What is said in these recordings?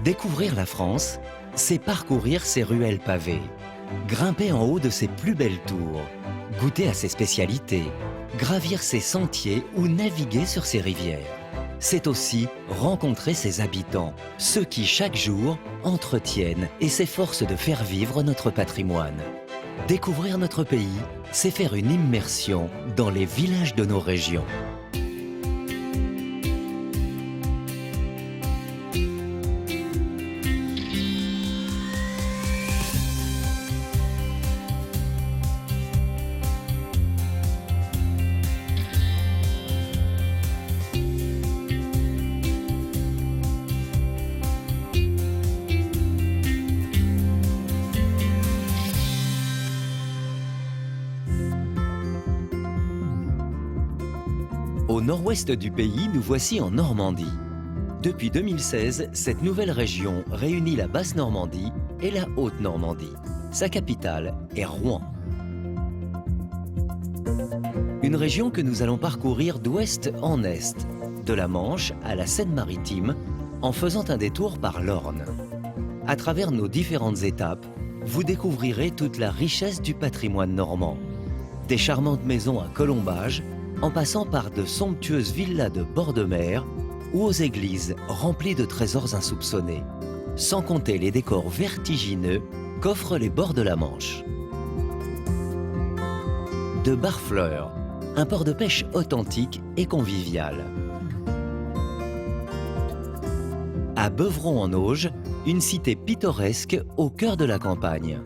Découvrir la France, c'est parcourir ses ruelles pavées, grimper en haut de ses plus belles tours, goûter à ses spécialités, gravir ses sentiers ou naviguer sur ses rivières. C'est aussi rencontrer ses habitants, ceux qui chaque jour entretiennent et s'efforcent de faire vivre notre patrimoine. Découvrir notre pays, c'est faire une immersion dans les villages de nos régions. Au nord-ouest du pays, nous voici en Normandie. Depuis 2016, cette nouvelle région réunit la Basse-Normandie et la Haute-Normandie. Sa capitale est Rouen. Une région que nous allons parcourir d'ouest en est, de la Manche à la Seine-Maritime, en faisant un détour par l'Orne. À travers nos différentes étapes, vous découvrirez toute la richesse du patrimoine normand. Des charmantes maisons à colombages, en passant par de somptueuses villas de bord de mer ou aux églises remplies de trésors insoupçonnés, sans compter les décors vertigineux qu'offrent les bords de la Manche. De Barfleur, un port de pêche authentique et convivial. À Beuvron-en-Auge, une cité pittoresque au cœur de la campagne.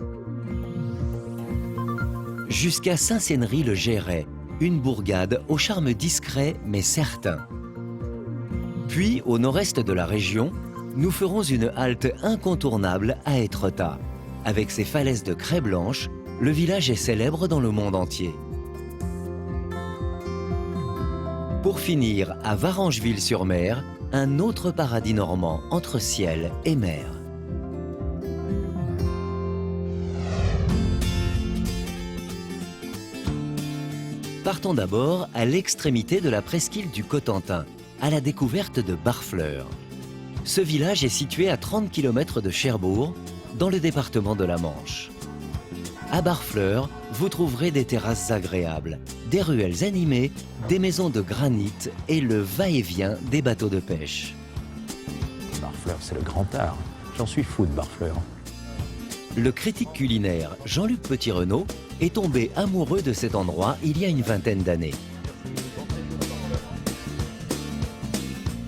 Jusqu'à Saint-Sénéry-le-Géret, une bourgade au charme discret mais certain. Puis, au nord-est de la région, nous ferons une halte incontournable à Étretat. Avec ses falaises de craie blanche, le village est célèbre dans le monde entier. Pour finir, à Varengeville-sur-Mer, un autre paradis normand entre ciel et mer. Partons d'abord à l'extrémité de la presqu'île du Cotentin, à la découverte de Barfleur. Ce village est situé à 30 km de Cherbourg, dans le département de la Manche. À Barfleur, vous trouverez des terrasses agréables, des ruelles animées, des maisons de granit et le va-et-vient des bateaux de pêche. Barfleur, c'est le grand art. J'en suis fou de Barfleur. Le critique culinaire Jean-Luc Petit-Renaud est tombé amoureux de cet endroit il y a une vingtaine d'années.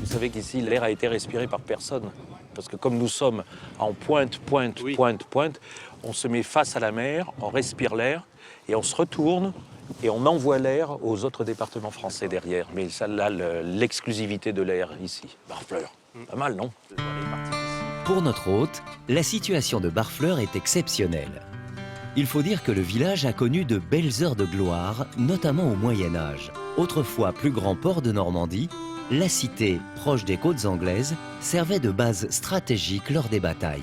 Vous savez qu'ici, l'air a été respiré par personne. Parce que comme nous sommes en pointe, on se met face à la mer, on respire l'air et on se retourne et on envoie l'air aux autres départements français derrière. Mais ça, là, l'exclusivité de l'air ici. Barfleur, pas mal, non? Pour notre hôte, la situation de Barfleur est exceptionnelle. Il faut dire que le village a connu de belles heures de gloire, notamment au Moyen-Âge. Autrefois plus grand port de Normandie, la cité, proche des côtes anglaises, servait de base stratégique lors des batailles.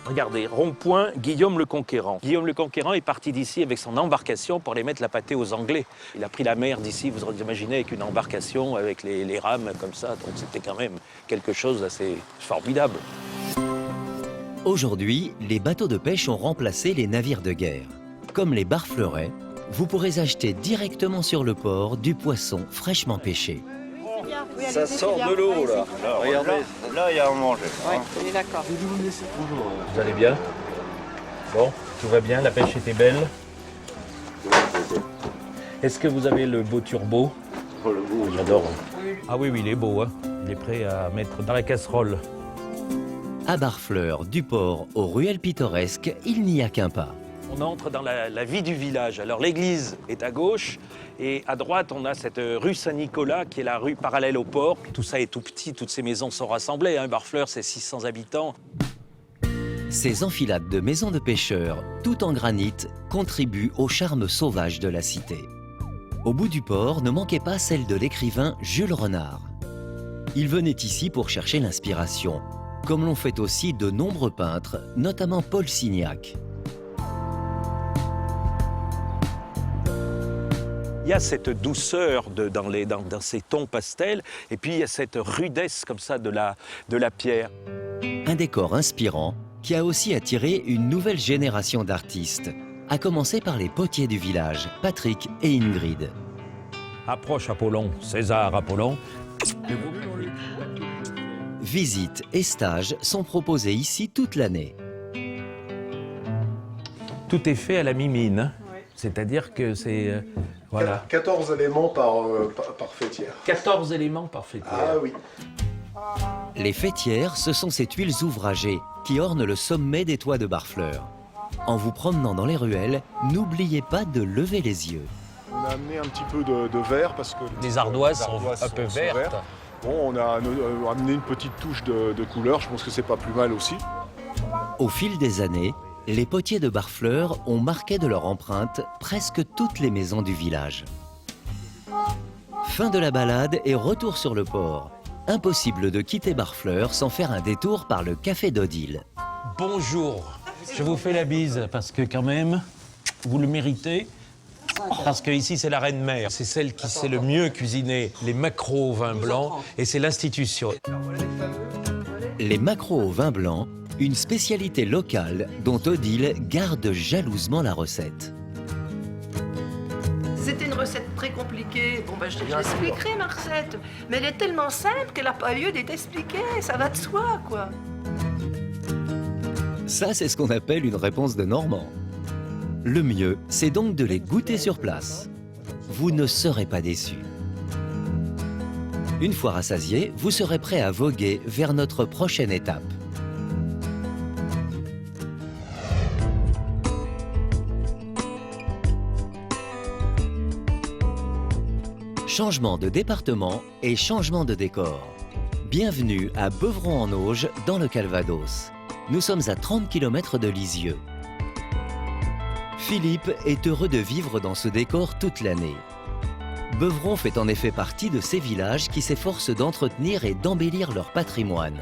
Regardez, rond-point, Guillaume le Conquérant. Guillaume le Conquérant est parti d'ici avec son embarcation pour aller mettre la pâtée aux Anglais. Il a pris la mer d'ici, vous imaginez, avec une embarcation, avec les rames comme ça. Donc c'était quand même quelque chose d'assez formidable. Aujourd'hui, les bateaux de pêche ont remplacé les navires de guerre. Comme les barfleurets, vous pourrez acheter directement sur le port du poisson fraîchement pêché. Ça sort de l'eau là. Regardez, là il y a à manger. Oui, on est d'accord. Vous allez bien? Bon, tout va bien, la pêche était belle. Est-ce que vous avez le beau turbo? Oh, le goût, J'adore. Ah oui, il est beau, hein. Il est prêt à mettre dans la casserole. À Barfleur, du port aux ruelles pittoresques, il n'y a qu'un pas. On entre dans la vie du village. Alors l'église est à gauche et à droite on a cette rue Saint-Nicolas qui est la rue parallèle au port. Tout ça est tout petit, toutes ces maisons sont rassemblées. Hein. Barfleur c'est 600 habitants. Ces enfilades de maisons de pêcheurs, tout en granit, contribuent au charme sauvage de la cité. Au bout du port, ne manquait pas celle de l'écrivain Jules Renard. Il venait ici pour chercher l'inspiration, comme l'ont fait aussi de nombreux peintres, notamment Paul Signac. Il y a cette douceur dans ces tons pastels, et puis il y a cette rudesse comme ça de la pierre. Un décor inspirant qui a aussi attiré une nouvelle génération d'artistes, à commencer par les potiers du village, Patrick et Ingrid. Approche Apollon, César Apollon. Visites et stages sont proposés ici toute l'année. Tout est fait à la mimine, hein. C'est-à-dire que c'est... voilà. 14 éléments par fêtière. 14 éléments par fêtière. Ah oui. Les fêtières, ce sont ces tuiles ouvragées qui ornent le sommet des toits de Barfleur. En vous promenant dans les ruelles, n'oubliez pas de lever les yeux. On a amené un petit peu de vert parce que... Les ardoises sont un peu vertes. vertes. Bon, on a amené une petite touche de couleur, je pense que c'est pas plus mal aussi. Au fil des années, les potiers de Barfleur ont marqué de leur empreinte presque toutes les maisons du village. Fin de la balade et retour sur le port. Impossible de quitter Barfleur sans faire un détour par le café d'Odile. Bonjour, je vous fais la bise parce que quand même, vous le méritez. Parce que ici c'est la reine mère, c'est celle qui sait le mieux cuisiner les maquereaux au vin blanc et c'est l'institution. Les maquereaux au vin blanc, une spécialité locale dont Odile garde jalousement la recette. C'était une recette très compliquée. Bon, ben, je t'expliquerai ma recette. Mais elle est tellement simple qu'elle n'a pas lieu d'être expliquée. Ça va de soi, quoi. Ça, c'est ce qu'on appelle une réponse de Normand. Le mieux, c'est donc de les goûter sur place. Vous ne serez pas déçus. Une fois rassasié, vous serez prêt à voguer vers notre prochaine étape. Changement de département et changement de décor. Bienvenue à Beuvron-en-Auge, dans le Calvados. Nous sommes à 30 km de Lisieux. Philippe est heureux de vivre dans ce décor toute l'année. Beuvron fait en effet partie de ces villages qui s'efforcent d'entretenir et d'embellir leur patrimoine,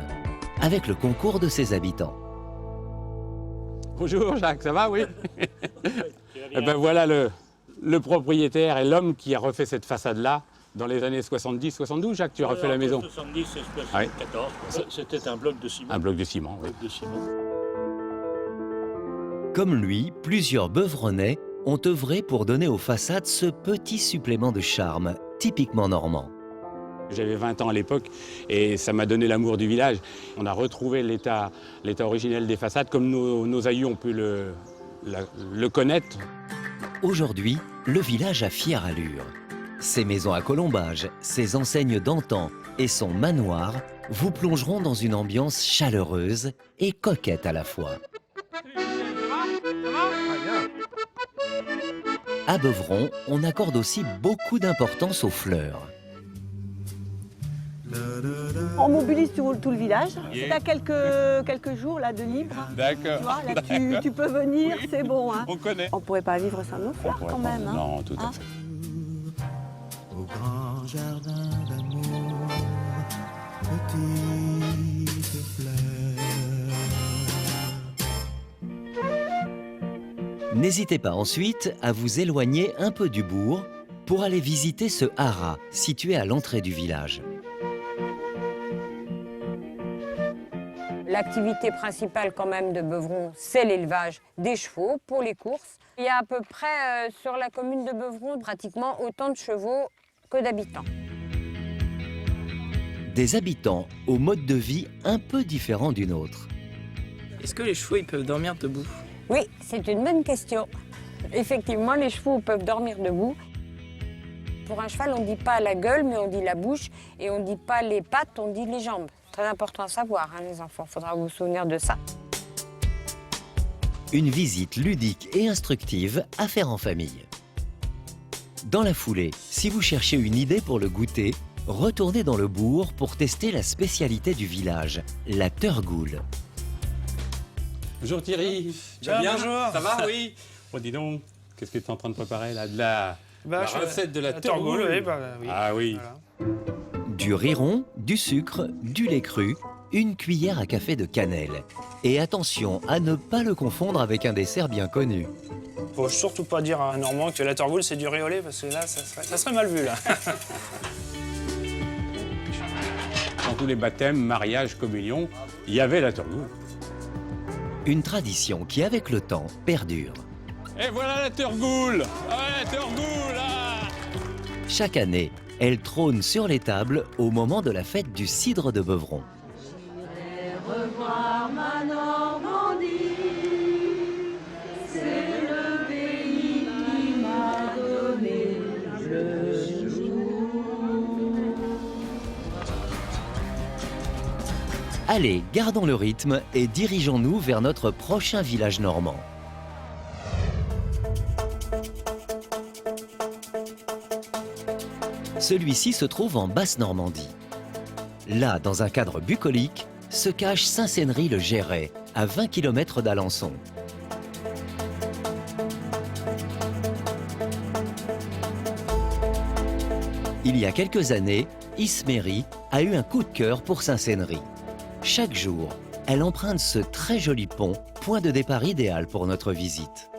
avec le concours de ses habitants. Bonjour Jacques, ça va, oui? Eh ben voilà le propriétaire et l'homme qui a refait cette façade-là dans les années 70-72. Jacques, tu as refait la maison? 70 et 74, c'était un bloc de ciment. Un bloc de ciment, oui. Comme lui, plusieurs Beuvronnais ont œuvré pour donner aux façades ce petit supplément de charme, typiquement normand. J'avais 20 ans à l'époque et ça m'a donné l'amour du village. On a retrouvé l'état originel des façades comme nos aïeux ont pu le connaître. Aujourd'hui, le village a fière allure. Ses maisons à colombages, ses enseignes d'antan et son manoir vous plongeront dans une ambiance chaleureuse et coquette à la fois. À Beuvron, on accorde aussi beaucoup d'importance aux fleurs. On mobilise tout le village. Si tu as quelques jours là, de libre, D'accord. tu vois, là, tu peux venir, oui. C'est bon. Hein. On connaît. On ne pourrait pas vivre sans nos fleurs quand même. Hein. Non, tout à fait. Au grand jardin d'amour, petite fleur. N'hésitez pas ensuite à vous éloigner un peu du bourg pour aller visiter ce haras situé à l'entrée du village. L'activité principale quand même de Beuvron, c'est l'élevage des chevaux pour les courses. Il y a à peu près sur la commune de Beuvron pratiquement autant de chevaux que d'habitants. Des habitants au mode de vie un peu différent du nôtre. Est-ce que les chevaux ils peuvent dormir debout? Oui, c'est une bonne question. Effectivement, les chevaux peuvent dormir debout. Pour un cheval, on ne dit pas la gueule, mais on dit la bouche. Et on ne dit pas les pattes, on dit les jambes. Très important à savoir, hein, les enfants. Il faudra vous souvenir de ça. Une visite ludique et instructive à faire en famille. Dans la foulée, si vous cherchez une idée pour le goûter, retournez dans le bourg pour tester la spécialité du village, la Turgoule. Bonjour Thierry. Tu vas bien? Bonjour. Ça va? Oui. Bon, dis donc, qu'est-ce que tu es en train de préparer là? De la recette de la Turgoule. Oui. Ah oui. Voilà. Du riron, du sucre, du lait cru, une cuillère à café de cannelle. Et attention à ne pas le confondre avec un dessert bien connu. Faut surtout pas dire à un Normand que la torgoule c'est du riz au lait parce que là, ça serait mal vu là. Dans tous les baptêmes, mariages, communions, il y avait la torgoule. Une tradition qui, avec le temps, perdure. Et voilà la torgoule! Ah, la torgoule, là! Chaque année, elle trône sur les tables au moment de la fête du cidre de Beuvron. Revoir ma Normandie, c'est le pays qui m'a donné le jour. Allez, gardons le rythme et dirigeons-nous vers notre prochain village normand. Celui-ci se trouve en Basse-Normandie. Là, dans un cadre bucolique, se cache Saint-Cénery-le-Géret, à 20 km d'Alençon. Il y a quelques années, Isméry a eu un coup de cœur pour Saint-Cénery. Chaque jour, elle emprunte ce très joli pont, point de départ idéal pour notre visite.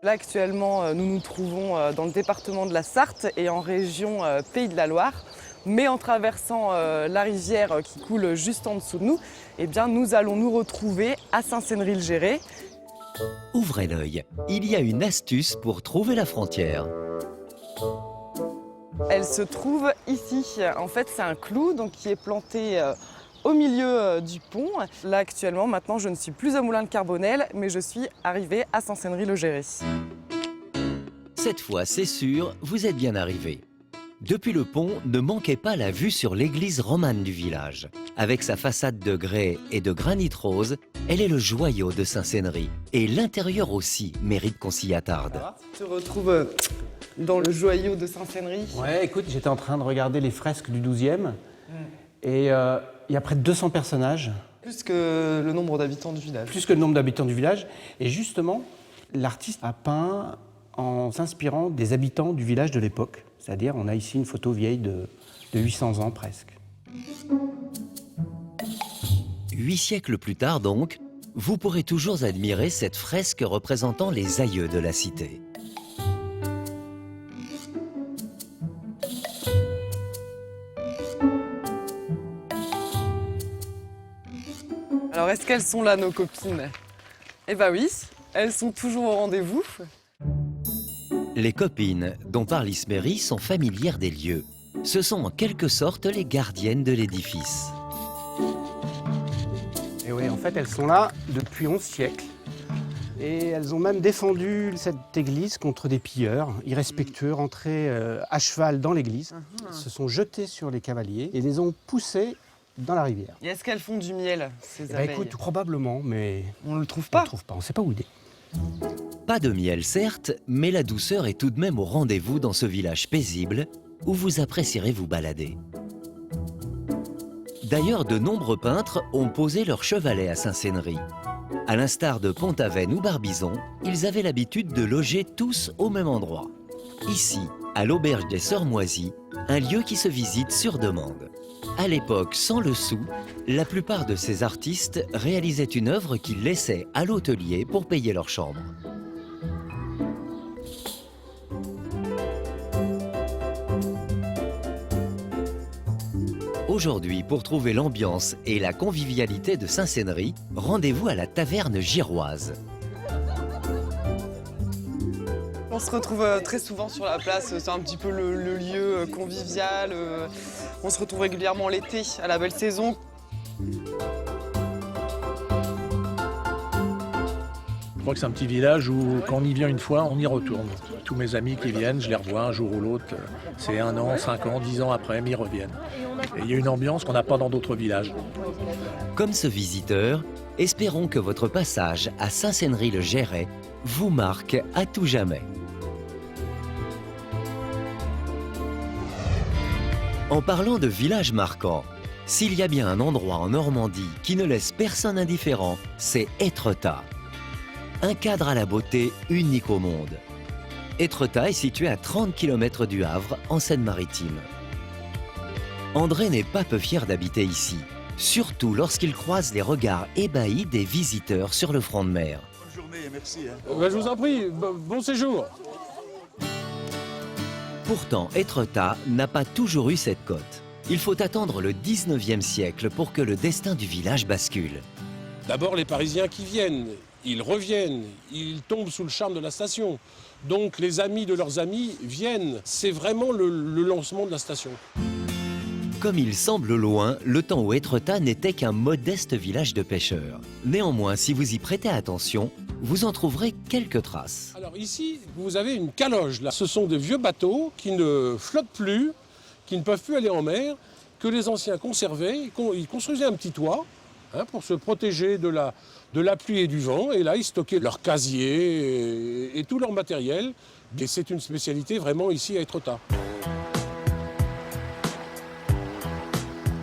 Là, actuellement, nous nous trouvons dans le département de la Sarthe et en région Pays de la Loire. Mais en traversant la rivière qui coule juste en dessous de nous, eh bien, nous allons nous retrouver à Saint-Cénery-le-Géret. Ouvrez l'œil, il y a une astuce pour trouver la frontière. Elle se trouve ici. En fait, c'est un clou donc, qui est planté au milieu du pont. Là, actuellement, maintenant, je ne suis plus à Moulins-le-Carbonel, mais je suis arrivée à Saint-Cénery-le-Géret. Cette fois, c'est sûr, vous êtes bien arrivé. Depuis le pont, ne manquez pas la vue sur l'église romane du village. Avec sa façade de grès et de granit rose, elle est le joyau de Saint-Cénery. Et l'intérieur aussi mérite qu'on s'y attarde. Tu te retrouves dans le joyau de Saint-Cénery. Ouais, écoute, j'étais en train de regarder les fresques du 12e. Et il y a près de 200 personnages. Plus que le nombre d'habitants du village. Plus que le nombre d'habitants du village. Et justement, l'artiste a peint en s'inspirant des habitants du village de l'époque. C'est-à-dire, on a ici une photo vieille de 800 ans presque. 8 siècles plus tard donc, vous pourrez toujours admirer cette fresque représentant les aïeux de la cité. Alors, est-ce qu'elles sont là, nos copines? Eh bien oui, elles sont toujours au rendez-vous. Les copines dont parle Isméry sont familières des lieux. Ce sont en quelque sorte les gardiennes de l'édifice. Et oui, en fait, elles sont là depuis 11 siècles. Et elles ont même défendu cette église contre des pilleurs irrespectueux rentrés à cheval dans l'église. Se sont jetés sur les cavaliers et les ont poussés dans la rivière. Et est-ce qu'elles font du miel, ces abeilles? abeilles? Écoute, probablement, mais on ne le trouve pas. On ne le trouve pas, on ne sait pas où il est. Pas de miel certes, mais la douceur est tout de même au rendez-vous dans ce village paisible où vous apprécierez vous balader. D'ailleurs, de nombreux peintres ont posé leur chevalet à Saint-Cénery. À l'instar de Pont-Aven ou Barbizon, ils avaient l'habitude de loger tous au même endroit. Ici, à l'auberge des Sœurs Moisies, un lieu qui se visite sur demande. À l'époque, sans le sou, la plupart de ces artistes réalisaient une œuvre qu'ils laissaient à l'hôtelier pour payer leur chambre. Aujourd'hui, pour trouver l'ambiance et la convivialité de Saint-Cénery, rendez-vous à la taverne giroise. On se retrouve très souvent sur la place, c'est un petit peu le lieu convivial. On se retrouve régulièrement l'été, à la belle saison. Je crois que c'est un petit village où, quand on y vient une fois, on y retourne. Tous mes amis qui viennent, je les revois un jour ou l'autre. C'est 1 an, 5 ans, 10 ans après, mais ils reviennent. Et il y a une ambiance qu'on n'a pas dans d'autres villages. Comme ce visiteur, espérons que votre passage à Saint-Cénery-le-Géret vous marque à tout jamais. En parlant de villages marquants, s'il y a bien un endroit en Normandie qui ne laisse personne indifférent, c'est Étretat. Un cadre à la beauté unique au monde. Étretat est situé à 30 km du Havre, en Seine-Maritime. André n'est pas peu fier d'habiter ici, surtout lorsqu'il croise les regards ébahis des visiteurs sur le front de mer. Bonne journée, merci. Je vous en prie, bon séjour. Pourtant, Étretat n'a pas toujours eu cette cote. Il faut attendre le 19e siècle pour que le destin du village bascule. D'abord, les Parisiens qui viennent, ils reviennent, ils tombent sous le charme de la station. Donc les amis de leurs amis viennent. C'est vraiment le lancement de la station. Comme il semble loin, le temps où Étretat n'était qu'un modeste village de pêcheurs. Néanmoins, si vous y prêtez attention, vous en trouverez quelques traces. Alors ici, vous avez une caloge. Là. Ce sont des vieux bateaux qui ne flottent plus, qui ne peuvent plus aller en mer, que les anciens conservaient. Ils construisaient un petit toit pour se protéger de la pluie et du vent. Et là, ils stockaient leurs casiers et tout leur matériel. Et c'est une spécialité vraiment ici à Étretat.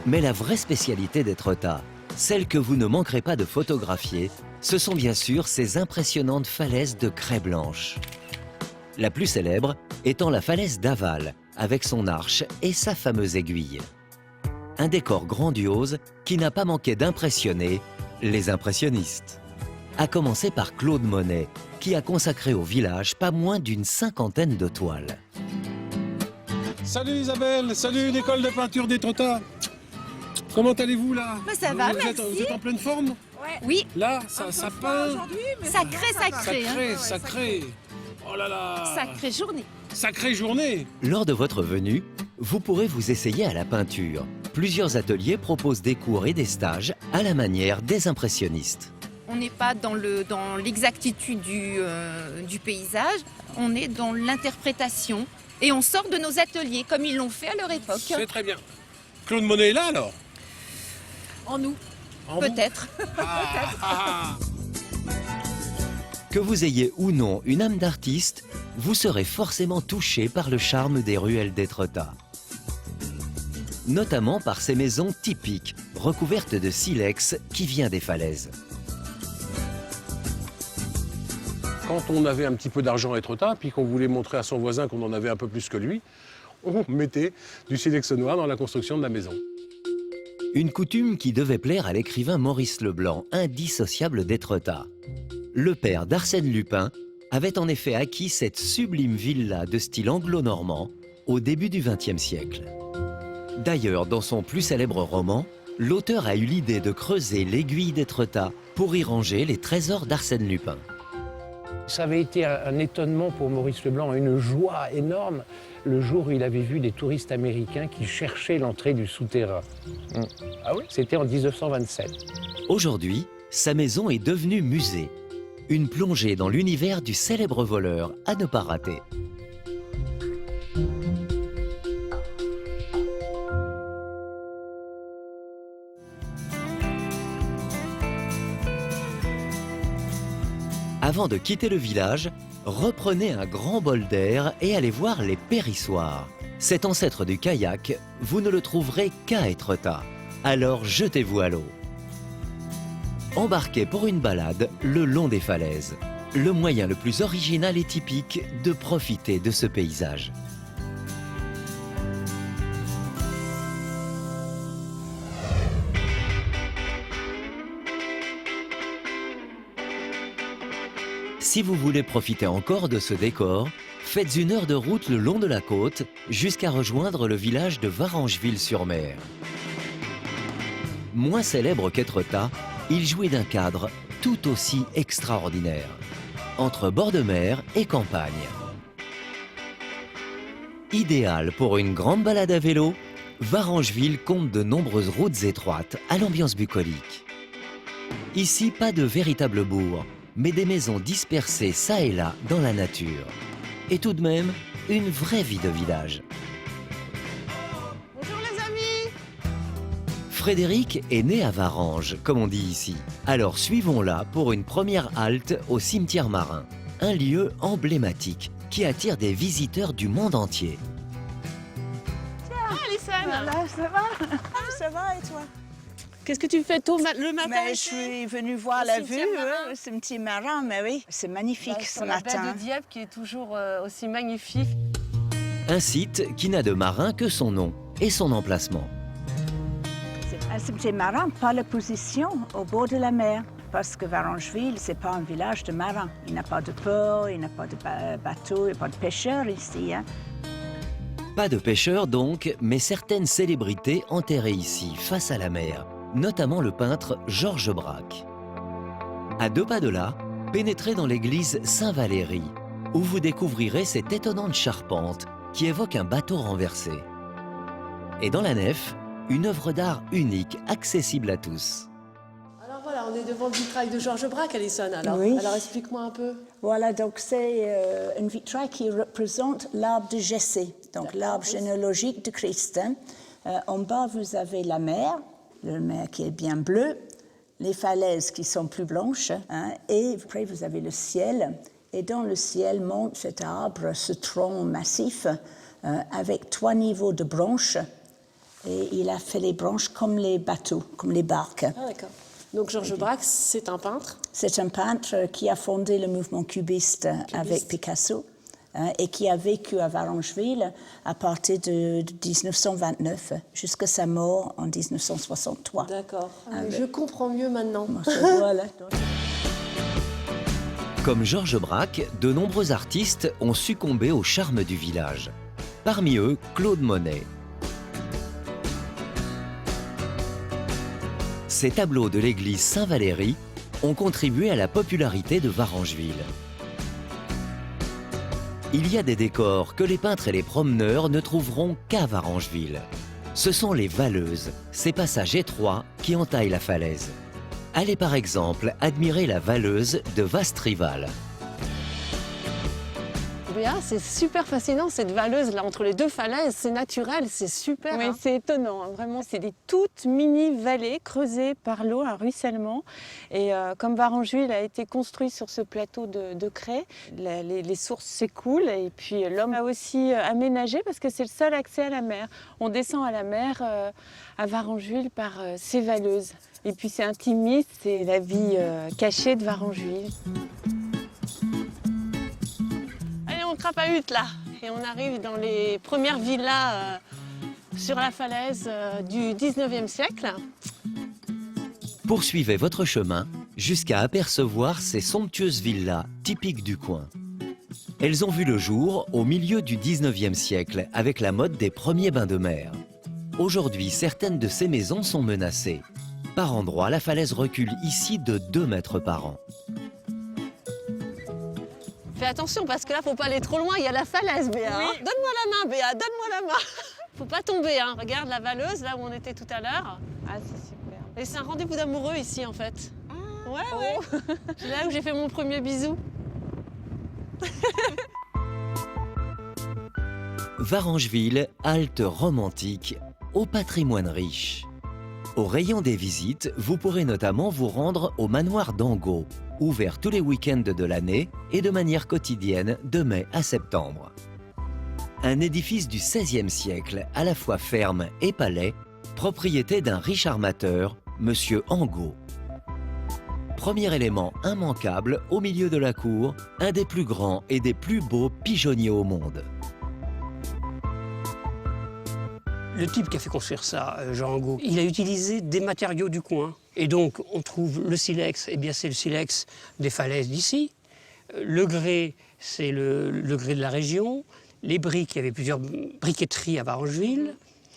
Mais la vraie spécialité d'Étretat, celle que vous ne manquerez pas de photographier, ce sont bien sûr ces impressionnantes falaises de craie blanche. La plus célèbre étant la falaise d'Aval, avec son arche et sa fameuse aiguille. Un décor grandiose qui n'a pas manqué d'impressionner les impressionnistes. À commencer par Claude Monet, qui a consacré au village pas moins d'une 50aine de toiles. Salut Isabelle, salut l'école de peinture d'Étretat. Comment allez-vous là? Ça va, merci. Vous êtes en pleine forme? Oui. Là, ça peint. Sacré. Oh là là. Sacrée journée. Sacrée journée. Lors de votre venue, vous pourrez vous essayer à la peinture. Plusieurs ateliers proposent des cours et des stages à la manière des impressionnistes. On n'est pas dans l'exactitude du paysage, on est dans l'interprétation. Et on sort de nos ateliers, comme ils l'ont fait à leur époque. C'est très bien. Claude Monet est là alors? En nous, peut-être. Que vous ayez ou non une âme d'artiste, vous serez forcément touché par le charme des ruelles d'Étretat. Notamment par ces maisons typiques, recouvertes de silex qui vient des falaises. Quand on avait un petit peu d'argent à Étretat, puis qu'on voulait montrer à son voisin qu'on en avait un peu plus que lui, on mettait du silex noir dans la construction de la maison. Une coutume qui devait plaire à l'écrivain Maurice Leblanc, indissociable d'Étretat. Le père d'Arsène Lupin avait en effet acquis cette sublime villa de style anglo-normand au début du XXe siècle. D'ailleurs, dans son plus célèbre roman, l'auteur a eu l'idée de creuser l'aiguille d'Étretat pour y ranger les trésors d'Arsène Lupin. Ça avait été un étonnement pour Maurice Leblanc, une joie énorme, le jour où il avait vu des touristes américains qui cherchaient l'entrée du souterrain. Ah oui? C'était en 1927. Aujourd'hui, sa maison est devenue musée. Une plongée dans l'univers du célèbre voleur à ne pas rater. Avant de quitter le village, reprenez un grand bol d'air et allez voir les périssoirs. Cet ancêtre du kayak, vous ne le trouverez qu'à Étretat. Alors jetez-vous à l'eau. Embarquez pour une balade le long des falaises. Le moyen le plus original et typique de profiter de ce paysage. Si vous voulez profiter encore de ce décor, faites 1 heure de route le long de la côte jusqu'à rejoindre le village de Varengeville-sur-Mer. Moins célèbre qu'Étretat, il jouit d'un cadre tout aussi extraordinaire, entre bord de mer et campagne. Idéal pour une grande balade à vélo, Varengeville compte de nombreuses routes étroites à l'ambiance bucolique. Ici, pas de véritable bourg, mais des maisons dispersées ça et là dans la nature. Et tout de même, une vraie vie de village. Bonjour les amis. Frédéric est né à Varanges, comme on dit ici. Alors suivons-la pour une première halte au cimetière marin. Un lieu emblématique qui attire des visiteurs du monde entier. Ah, Alison. Voilà, ça va? Ça va et toi? Qu'est-ce que tu fais tôt le matin? Mais je suis venue voir la vue, le cimetière marin, mais oui, c'est magnifique ce matin. La baie de Dieppe qui est toujours aussi magnifique. Un site qui n'a de marin que son nom et son emplacement. C'est marrant, pas la position au bord de la mer. Parce que Varengeville, ce n'est pas un village de marins. Il n'y a pas de port, il n'y a pas de bateau, il n'y a pas de pêcheurs ici. Hein. Pas de pêcheurs donc, mais certaines célébrités enterrées ici, face à la mer, notamment le peintre Georges Braque. À 2 pas de là, pénétrez dans l'église Saint-Valéry, où vous découvrirez cette étonnante charpente qui évoque un bateau renversé. Et dans la nef, une œuvre d'art unique, accessible à tous. Alors voilà, on est devant le vitrail de Georges Braque, Alison. Alors explique-moi un peu. Voilà, donc c'est un vitrail qui représente l'arbre de Jessé, donc l'arbre généalogique de Christ. En bas, vous avez la mer qui est bien bleue, les falaises qui sont plus blanches, hein, et après vous avez le ciel. Et dans le ciel monte cet arbre, ce tronc massif, avec 3 niveaux de branches. Et il a fait les branches comme les bateaux, comme les barques. Ah, d'accord. Donc Georges Braque, c'est un peintre? C'est un peintre qui a fondé le mouvement cubiste avec Picasso et qui a vécu à Varengeville à partir de 1929 jusqu'à sa mort en 1963. D'accord. Je comprends mieux maintenant. Voilà. Comme Georges Braque, de nombreux artistes ont succombé au charme du village. Parmi eux, Claude Monet. Ces tableaux de l'église Saint-Valéry ont contribué à la popularité de Varengeville. Il y a des décors que les peintres et les promeneurs ne trouveront qu'à Varengeville. Ce sont les valeuses, ces passages étroits qui entaillent la falaise. Allez par exemple admirer la valeuse de Vastrival. Béa, c'est super fascinant cette valeuse là entre les 2 falaises, c'est naturel, c'est super. Oui, hein. c'est étonnant, hein. Vraiment, c'est des toutes mini vallées creusées par l'eau, un ruissellement. Et comme Varengeville a été construit sur ce plateau de craie, les sources s'écoulent et puis l'homme a aussi aménagé parce que c'est le seul accès à la mer. On descend à la mer à Varengeville par ces valeuses. Et puis c'est intimiste, c'est la vie cachée de Varengeville. On crapahute là et on arrive dans les premières villas sur la falaise du 19e siècle. Poursuivez votre chemin jusqu'à apercevoir ces somptueuses villas typiques du coin. Elles ont vu le jour au milieu du 19e siècle avec la mode des premiers bains de mer. Aujourd'hui, certaines de ces maisons sont menacées. Par endroits, la falaise recule ici de 2 mètres par an. Fais attention parce que là, faut pas aller trop loin, il y a la falaise, Béa. Oui. Hein. Donne-moi la main, Béa, donne-moi la main. Faut pas tomber, hein. Regarde la valeuse, là où on était tout à l'heure. Ah, c'est super. Et c'est un rendez-vous d'amoureux ici, en fait. Ah, ouais. C'est là où j'ai fait mon premier bisou. Varengeville, halte romantique, au patrimoine riche. Au rayon des visites, vous pourrez notamment vous rendre au manoir d'Angot, ouvert tous les week-ends de l'année et de manière quotidienne de mai à septembre. Un édifice du XVIe siècle, à la fois ferme et palais, propriété d'un riche armateur, Monsieur Angot. Premier élément immanquable au milieu de la cour, un des plus grands et des plus beaux pigeonniers au monde. Le type qui a fait construire ça, Jean Angot, il a utilisé des matériaux du coin. Et donc, on trouve le silex, eh bien c'est le silex des falaises d'ici. Le grès, c'est le grès de la région. Les briques, il y avait plusieurs briqueteries à Varengeville.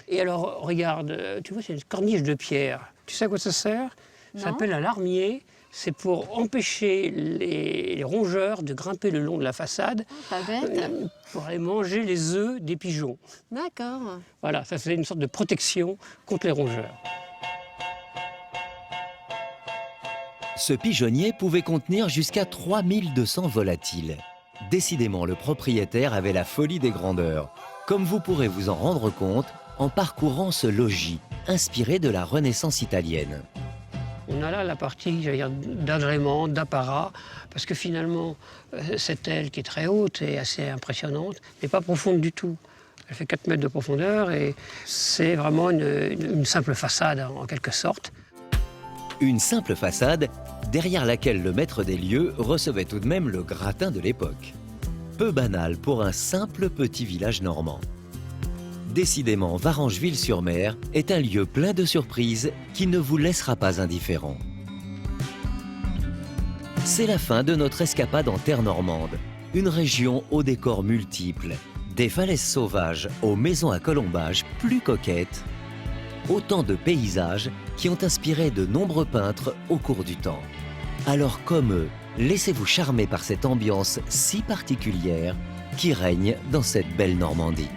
Et alors, regarde, tu vois, c'est une corniche de pierre. Tu sais à quoi ça sert? Ça s'appelle un larmier. C'est pour empêcher les rongeurs de grimper le long de la façade. Pas bête. Pour aller manger les œufs des pigeons. D'accord. Voilà, ça c'est une sorte de protection contre les rongeurs. Ce pigeonnier pouvait contenir jusqu'à 3200 volatiles. Décidément, le propriétaire avait la folie des grandeurs, comme vous pourrez vous en rendre compte en parcourant ce logis, inspiré de la Renaissance italienne. On a là la partie, j'allais dire, d'agrément, d'apparat, parce que finalement, cette aile qui est très haute et assez impressionnante n'est pas profonde du tout. Elle fait 4 mètres de profondeur et c'est vraiment une simple façade en quelque sorte. Une simple façade derrière laquelle le maître des lieux recevait tout de même le gratin de l'époque. Peu banal pour un simple petit village normand. Décidément, Varengeville-sur-Mer est un lieu plein de surprises qui ne vous laissera pas indifférent. C'est la fin de notre escapade en terre normande, une région aux décors multiples, des falaises sauvages aux maisons à colombages plus coquettes, autant de paysages qui ont inspiré de nombreux peintres au cours du temps. Alors comme eux, laissez-vous charmer par cette ambiance si particulière qui règne dans cette belle Normandie.